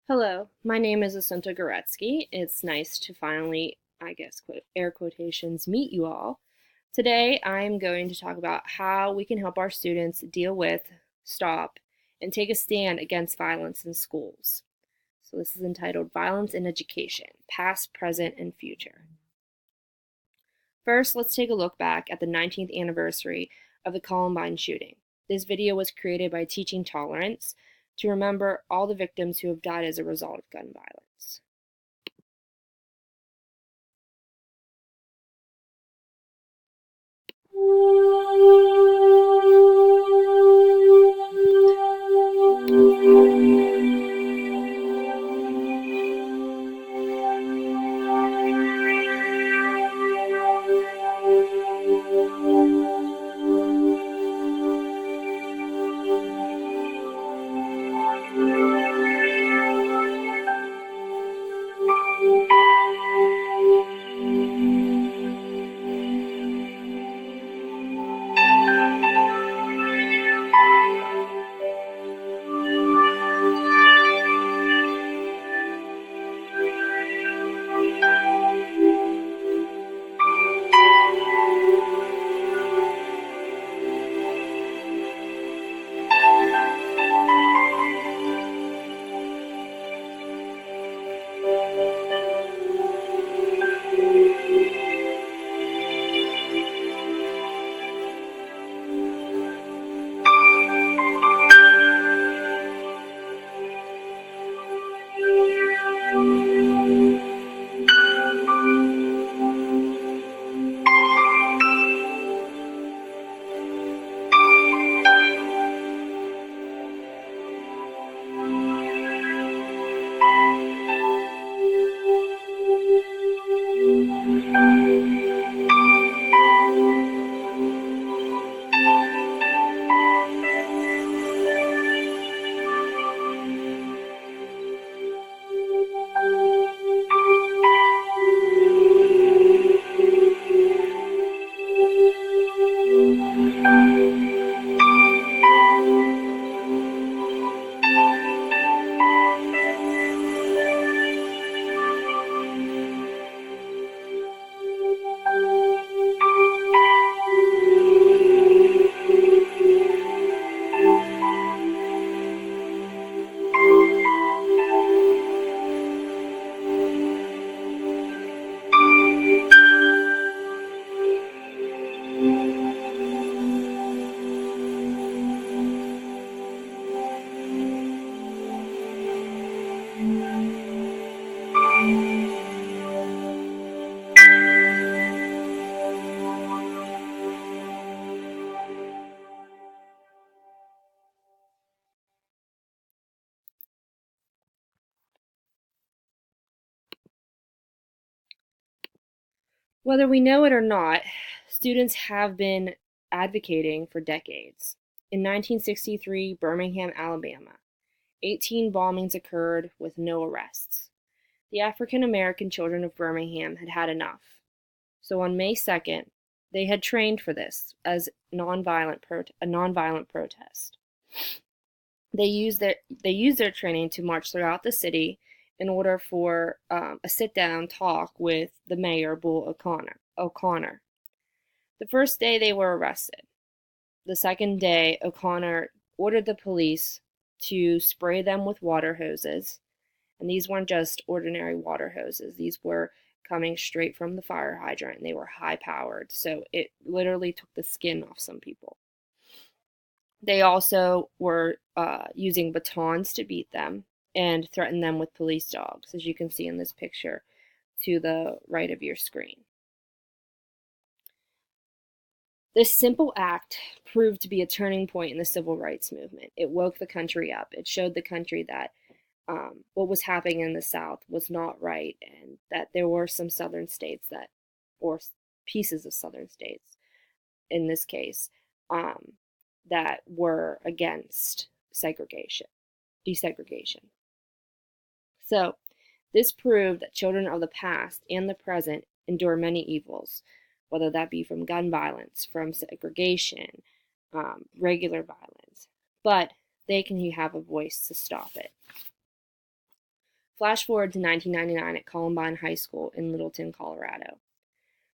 Hello, my name is Asunta Goretsky. It's nice to finally, air quotations, meet you all. Today, I'm going to talk about how we can help our students deal with, stop, and take a stand against violence in schools. So, this is entitled Violence in Education Past, Present, and Future. First, let's take a look back at the 19th anniversary of the Columbine shooting. This video was created by Teaching Tolerance to remember all the victims who have died as a result of gun violence. Whether we know it or not, students have been advocating for decades. In 1963, Birmingham, Alabama, 18 bombings occurred with no arrests. The African American children of Birmingham had had enough. So on May 2nd, they had trained for this as a nonviolent protest. They used their training to march throughout the city in order for a sit-down talk with the mayor, Bull O'Connor. The first day they were arrested. The second day, O'Connor ordered the police to spray them with water hoses, and these weren't just ordinary water hoses. These were coming straight from the fire hydrant, and they were high-powered, so it literally took the skin off some people. They also were using batons to beat them and threaten them with police dogs, as you can see in this picture to the right of your screen. This simple act proved to be a turning point in the civil rights movement. It woke the country up. It showed the country that what was happening in the South was not right, and that there were some southern states or pieces of southern states, in this case, that were against desegregation. So, this proved that children of the past and the present endure many evils, whether that be from gun violence, from segregation, regular violence, but they can have a voice to stop it. Flash forward to 1999 at Columbine High School in Littleton, Colorado.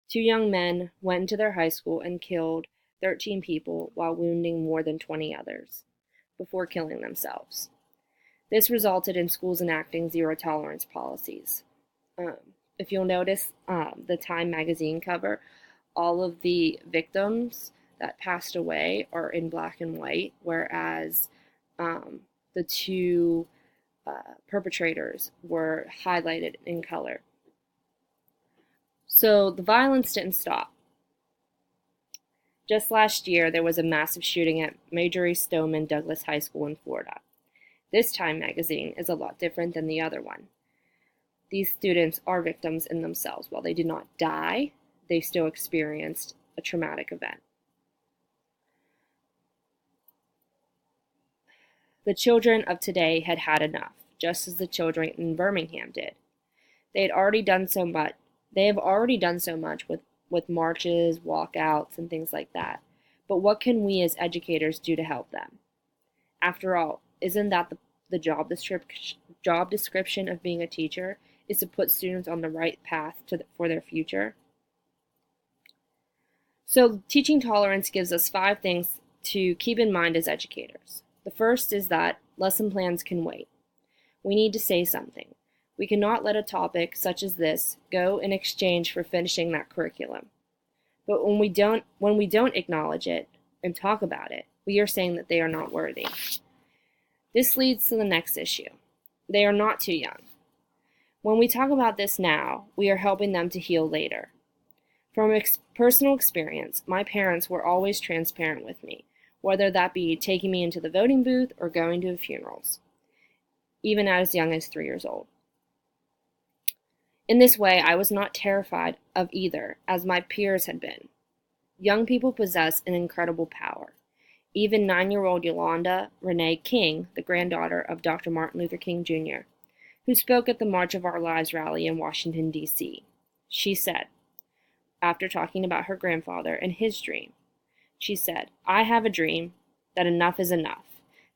Two young men went into their high school and killed 13 people while wounding more than 20 others before killing themselves. This resulted in schools enacting zero tolerance policies. If you'll notice the Time magazine cover, all of the victims that passed away are in black and white, whereas the two perpetrators were highlighted in color. So the violence didn't stop. Just last year, there was a massive shooting at Marjory Stoneman Douglas High School in Florida. This Time magazine is a lot different than the other one. These students are victims in themselves. While they did not die, they still experienced a traumatic event. The children of today had had enough, just as the children in Birmingham did. They have already done so much with marches, walkouts, and things like that. But what can we as educators do to help them? After all, isn't that the job description of being a teacher, is to put students on the right path for their future? So teaching tolerance gives us 5 things to keep in mind as educators. The first is that lesson plans can wait. We need to say something. We cannot let a topic such as this go in exchange for finishing that curriculum. But when we don't acknowledge it and talk about it, we are saying that they are not worthy. This leads to the next issue. They are not too young. When we talk about this now, we are helping them to heal later. From personal experience, my parents were always transparent with me, whether that be taking me into the voting booth or going to funerals, even as young as 3 years old. In this way, I was not terrified of either, as my peers had been. Young people possess an incredible power. Even 9-year-old Yolanda Renee King, the granddaughter of Dr. Martin Luther King Jr., who spoke at the March of Our Lives rally in Washington, D.C., she said, after talking about her grandfather and his dream, she said, "I have a dream that enough is enough,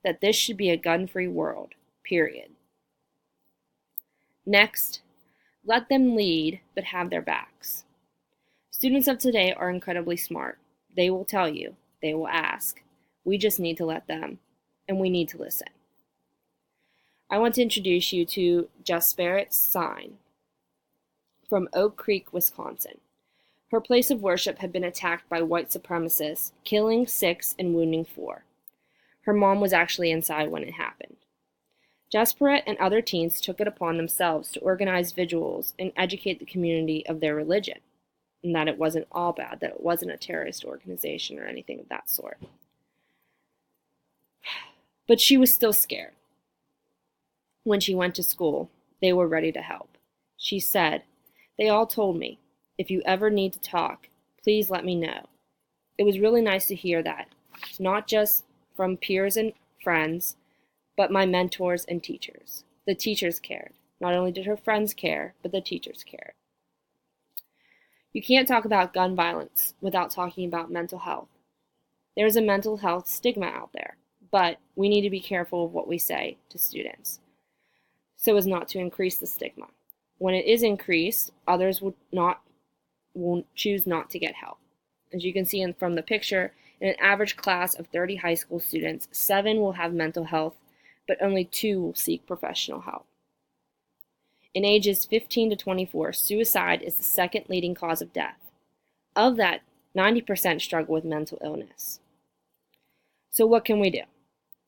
that this should be a gun-free world, period." Next, let them lead, but have their backs. Students of today are incredibly smart. They will tell you. They will ask. We just need to let them, and we need to listen. I want to introduce you to Jasperit Sine from Oak Creek, Wisconsin. Her place of worship had been attacked by white supremacists, killing 6 and wounding 4. Her mom was actually inside when it happened. Jasperit and other teens took it upon themselves to organize vigils and educate the community of their religion, and that it wasn't all bad, that it wasn't a terrorist organization or anything of that sort. But she was still scared. When she went to school, they were ready to help. She said, "They all told me, if you ever need to talk, please let me know." It was really nice to hear that, not just from peers and friends, but my mentors and teachers. The teachers cared. Not only did her friends care, but the teachers cared. You can't talk about gun violence without talking about mental health. There's a mental health stigma out there, but we need to be careful of what we say to students so as not to increase the stigma. When it is increased, others will choose not to get help. As you can see from the picture, in an average class of 30 high school students, 7 will have mental health, but only 2 will seek professional help. In ages 15 to 24, suicide is the second leading cause of death. Of that, 90% struggle with mental illness. So what can we do?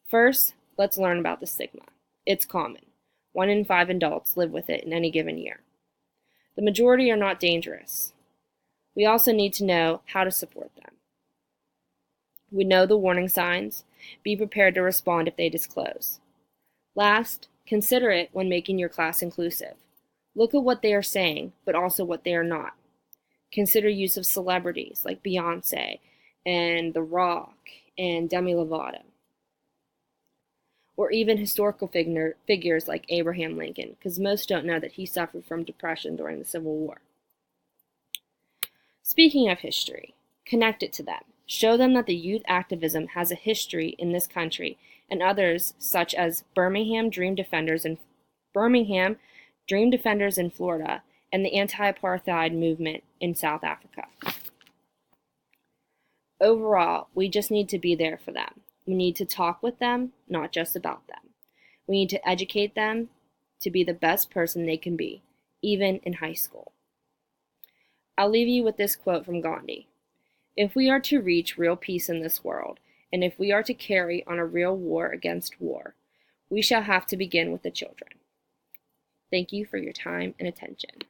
First, let's learn about the stigma. It's common. 1 in 5 adults live with it in any given year. The majority are not dangerous. We also need to know how to support them. We know the warning signs. Be prepared to respond if they disclose. Last, consider it when making your class inclusive. Look at what they are saying, but also what they are not. Consider use of celebrities like Beyonce and The Rock and Demi Lovato. Or even historical figures like Abraham Lincoln, because most don't know that he suffered from depression during the Civil War. Speaking of history, connect it to them. Show them that the youth activism has a history in this country, and others such as Birmingham Dream Defenders in Birmingham Dream Defenders in Florida, and the anti-apartheid movement in South Africa. Overall, we just need to be there for them. We need to talk with them, not just about them. We need to educate them to be the best person they can be, even in high school. I'll leave you with this quote from Gandhi. If we are to reach real peace in this world, and if we are to carry on a real war against war, we shall have to begin with the children. Thank you for your time and attention.